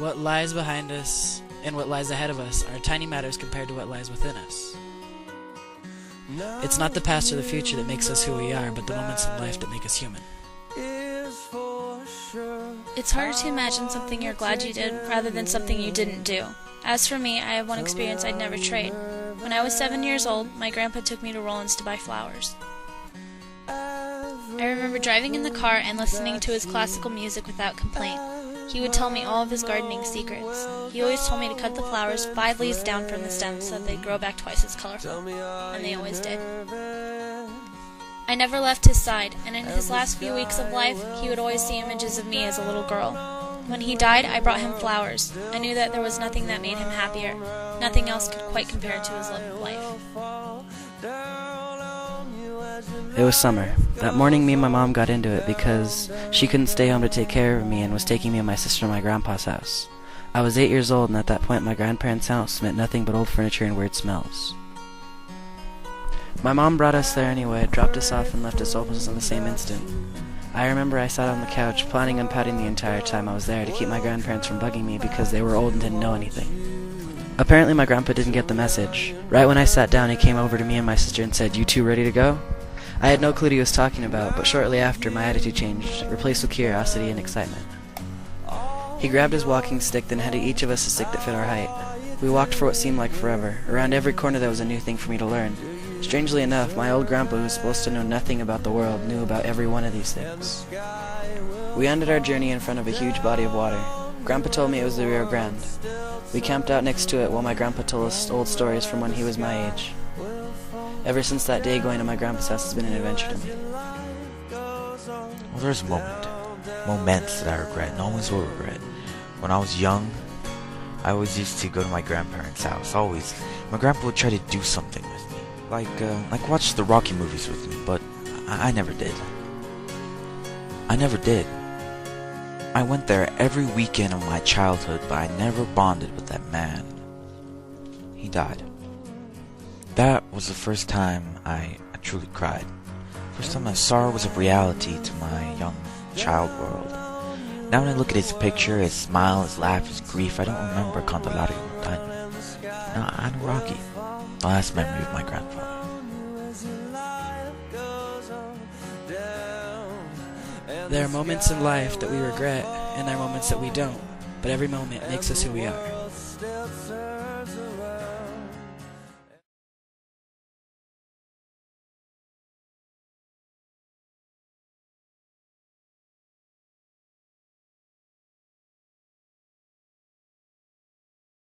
What lies behind us and what lies ahead of us are tiny matters compared to what lies within us. It's not the past or the future that makes us who we are, but the moments in life that make us human. It's harder to imagine something you're glad you did rather than something you didn't do. As for me, I have one experience I'd never trade. When I was 7 years old, my grandpa took me to Rollins to buy flowers. I remember driving in the car and listening to his classical music without complaint. He would tell me all of his gardening secrets. He always told me to cut the flowers 5 leaves down from the stem so that they'd grow back twice as colorful. And they always did. I never left his side, and in his last few weeks of life, he would always see images of me as a little girl. When he died, I brought him flowers. I knew that there was nothing that made him happier. Nothing else could quite compare to his love of life. It was summer. That morning me and my mom got into it because she couldn't stay home to take care of me and was taking me and my sister to my grandpa's house. I was 8 years old, and at that point my grandparents' house meant nothing but old furniture and weird smells. My mom brought us there anyway, dropped us off and left us almost on the same instant. I remember I sat on the couch, planning on pouting the entire time I was there to keep my grandparents from bugging me because they were old and didn't know anything. Apparently my grandpa didn't get the message. Right when I sat down, he came over to me and my sister and said, "You two ready to go?" I had no clue what he was talking about, but shortly after my attitude changed, replaced with curiosity and excitement. He grabbed his walking stick, then handed each of us a stick that fit our height. We walked for what seemed like forever. Around every corner there was a new thing for me to learn. Strangely enough, my old grandpa, who was supposed to know nothing about the world, knew about every one of these things. We ended our journey in front of a huge body of water. Grandpa told me it was the Rio Grande. We camped out next to it while my grandpa told us old stories from when he was my age. Ever since that day, going to my grandpa's house has been an adventure to me. Well, there's moments that I regret, and always will regret. When I was young, I always used to go to my grandparents' house, always. My grandpa would try to do something with me, like watch the Rocky movies with me, but I never did. I never did. I went there every weekend of my childhood, but I never bonded with that man. He died. That was the first time I truly cried. First time I saw sorrow was a reality to my young child world. Now when I look at his picture, his smile, his laugh, his grief, I don't remember Candelario Montaño. No, I know Rocky, the last memory of my grandfather. There are moments in life that we regret, and there are moments that we don't, but every moment makes us who we are.